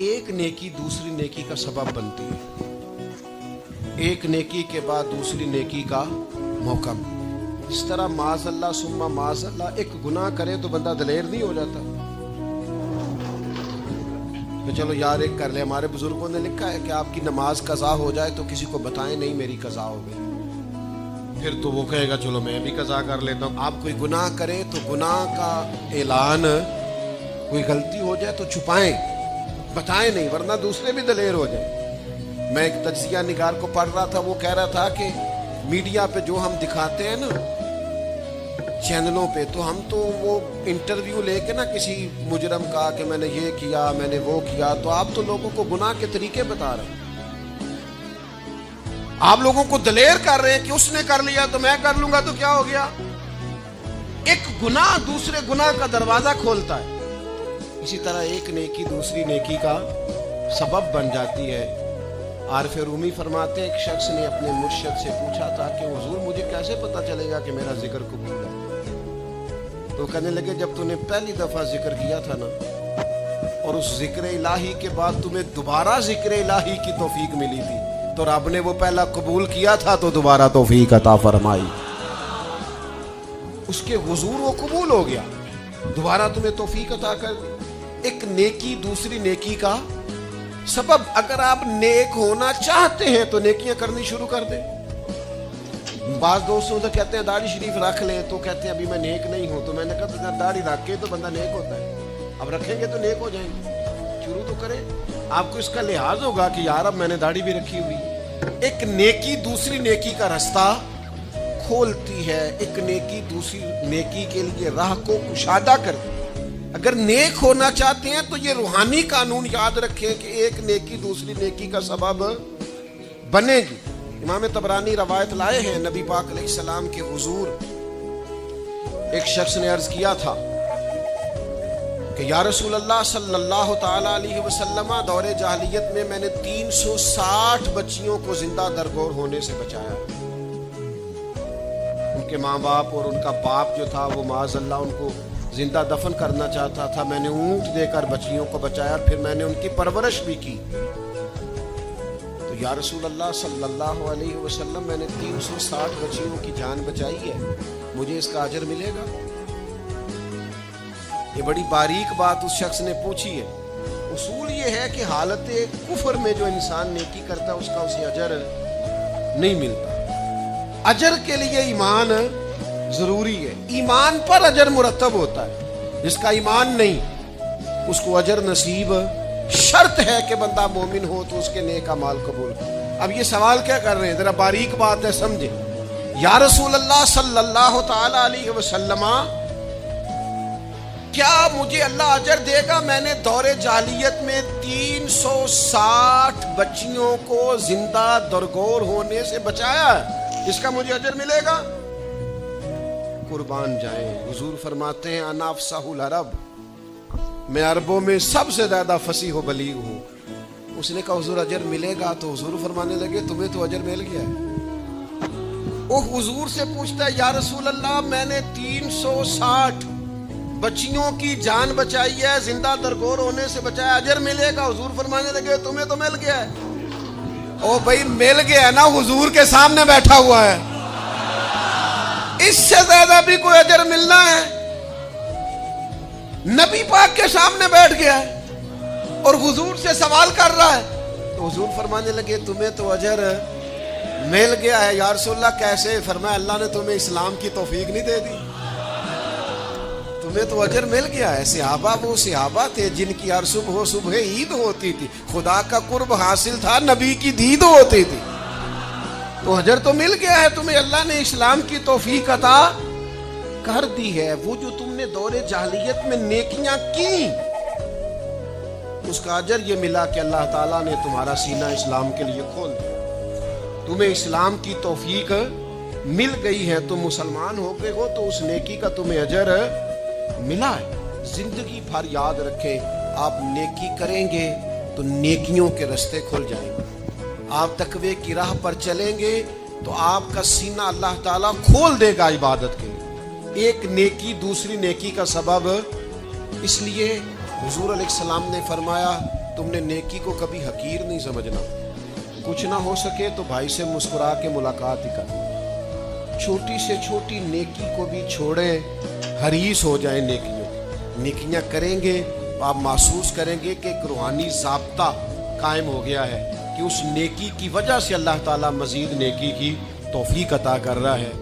ایک نیکی دوسری نیکی کا سبب بنتی ہے، ایک نیکی کے بعد دوسری نیکی کا موقع۔ اس طرح معاذ اللہ ثم معاذ اللہ ایک گناہ کرے تو بندہ دلیر نہیں ہو جاتا کہ چلو یار ایک کر لے۔ ہمارے بزرگوں نے لکھا ہے کہ آپ کی نماز قضا ہو جائے تو کسی کو بتائیں نہیں میری قضا ہو گئی، پھر تو وہ کہے گا چلو میں بھی قضا کر لیتا ہوں۔ آپ کوئی گناہ کرے تو گناہ کا اعلان، کوئی غلطی ہو جائے تو چھپائیں، بتائیں نہیں، ورنہ دوسرے بھی دلیر ہو جائیں۔ میں ایک تجزیہ نگار کو پڑھ رہا تھا، وہ کہہ رہا تھا کہ میڈیا پہ جو ہم دکھاتے ہیں نا چینلوں پہ، تو ہم تو وہ انٹرویو لے کے نا کسی مجرم کا کہ میں نے یہ کیا میں نے وہ کیا، تو آپ تو لوگوں کو گناہ کے طریقے بتا رہے ہیں، آپ لوگوں کو دلیر کر رہے ہیں کہ اس نے کر لیا تو میں کر لوں گا تو کیا ہو گیا۔ ایک گناہ دوسرے گناہ کا دروازہ کھولتا ہے، اسی طرح ایک نیکی دوسری نیکی کا سبب بن جاتی ہے۔ عارف رومی فرماتے ہیں ایک شخص نے اپنے مرشد سے پوچھا تھا کہ حضور مجھے کیسے پتا چلے گا کہ میرا ذکر قبول ہے؟ تو کہنے لگے جب تو نے پہلی دفعہ ذکر کیا تھا نا، اور اس ذکر الہی کے بعد تمہیں دوبارہ ذکر الہی کی توفیق ملی تھی، تو رب نے وہ پہلا قبول کیا تھا تو دوبارہ توفیق عطا فرمائی، اس کے حضور وہ قبول ہو گیا، دوبارہ تمہیں توفیق عطا کر دی۔ ایک نیکی دوسری نیکی کا سبب۔ اگر آپ نیک ہونا چاہتے ہیں تو نیکیاں کرنی شروع کر دیں۔ بعض دوستوں سے کہتے ہیں داڑھی شریف رکھ لیں، تو کہتے ہیں ابھی میں نیک نہیں ہوں، تو میں نے کہا داڑھی رکھ کے تو بندہ نیک ہوتا ہے، اب رکھیں گے تو نیک ہو جائیں گے، شروع تو کریں۔ آپ کو اس کا لحاظ ہوگا کہ یار اب میں نے داڑھی بھی رکھی ہوئی۔ ایک نیکی دوسری نیکی کا رستہ کھولتی ہے، ایک نیکی دوسری نیکی کے لیے راہ کو کشادہ کرتی ہے۔ اگر نیک ہونا چاہتے ہیں تو یہ روحانی قانون یاد رکھیں کہ ایک نیکی دوسری نیکی کا سبب بنے گی۔ امام طبرانی روایت لائے ہیں نبی پاک علیہ السلام کے حضور ایک شخص نے عرض کیا تھا کہ یا رسول اللہ صلی اللہ تعالی علیہ وسلم، دور جاہلیت میں نے 360 بچیوں کو زندہ درگور ہونے سے بچایا۔ ان کے ماں باپ اور ان کا باپ جو تھا وہ معاذ اللہ ان کو زندہ دفن کرنا چاہتا تھا، میں نے اونٹ دے کر بچیوں کو بچایا، پھر میں نے ان کی پرورش بھی کی۔ تو یا رسول اللہ صلی اللہ علیہ وسلم میں نے 360 بچیوں کی جان بچائی ہے، مجھے اس کا اجر ملے گا؟ یہ بڑی باریک بات اس شخص نے پوچھی ہے۔ اصول یہ ہے کہ حالت کفر میں جو انسان نیکی کرتا ہے اس کا اسے اجر نہیں ملتا۔ اجر کے لیے ایمان ضروری ہے، ایمان پر اجر مرتب ہوتا ہے، جس کا ایمان نہیں اس کو اجر نصیب شرط ہے کہ بندہ مومن ہو تو اس کے نیک اعمال قبول۔ اب یہ سوال کیا کر رہے ہیں، ذرا باریک بات ہے سمجھے۔ یا رسول اللہ صلی اللہ تعالی علیہ وسلم، کیا مجھے اللہ اجر دے گا؟ میں نے دور جاہلیت میں 360 بچیوں کو زندہ درگور ہونے سے بچایا ہے، اس کا مجھے اجر ملے گا؟ قربان جائیں، حضور فرماتے ہیں انا افصح العرب، میں عربوں میں سب سے زیادہ فصیح و بلیغ ہوں۔ اس نے کہا حضور اجر ملے گا؟ تو حضور فرمانے لگے تمہیں تو اجر مل گیا ہے۔ وہ حضور سے پوچھتا ہے یا رسول اللہ میں نے 360 بچیوں کی جان بچائی ہے، زندہ درگور ہونے سے بچایا، اجر ملے گا؟ حضور فرمانے لگے تمہیں تو مل گیا ہے۔ او بھائی مل گیا نا، حضور کے سامنے بیٹھا ہوا ہے، اس سے زیادہ بھی کوئی اجر ملنا ہے؟ نبی پاک کے سامنے بیٹھ گیا ہے اور حضور سے سوال کر رہا ہے، تو حضور فرمانے لگے تمہیں تو اجر مل گیا ہے۔ یا رسول اللہ کیسے؟ فرمایا اللہ نے تمہیں اسلام کی توفیق نہیں دے دی، تمہیں تو اجر مل گیا ہے۔ صحابہ وہ صحابہ تھے جن کی ہر صبح صبح عید ہوتی تھی، خدا کا قرب حاصل تھا، نبی کی دید ہوتی تھی، تو اجر تو مل گیا ہے تمہیں، اللہ نے اسلام کی توفیق عطا کر دی ہے۔ وہ جو تم نے دور جاہلیت میں نیکیاں کی اس کا اجر یہ ملا کہ اللہ تعالیٰ نے تمہارا سینہ اسلام کے لیے کھول دیا، تمہیں اسلام کی توفیق مل گئی ہے، تم مسلمان ہو گئے ہو تو اس نیکی کا تمہیں اجر ملا ہے۔ زندگی بھر یاد رکھیں، آپ نیکی کریں گے تو نیکیوں کے رستے کھل جائیں گے، آپ تقوی کی راہ پر چلیں گے تو آپ کا سینہ اللہ تعالیٰ کھول دے گا عبادت کے لیے۔ ایک نیکی دوسری نیکی کا سبب، اس لیے حضور علیہ السلام نے فرمایا تم نے نیکی کو کبھی حقیر نہیں سمجھنا. کچھ نہ ہو سکے تو بھائی سے مسکرا کے ملاقات ہی کر. چھوٹی سے چھوٹی نیکی کو بھی چھوڑیں, حریص ہو جائیں نیکیوں. نیکیاں کریں گے تو آپ محسوس کریں گے کہ ایک روحانی ضابطہ قائم ہو گیا ہے کہ اس نیکی کی وجہ سے اللہ تعالیٰ مزید نیکی کی توفیق عطا کر رہا ہے.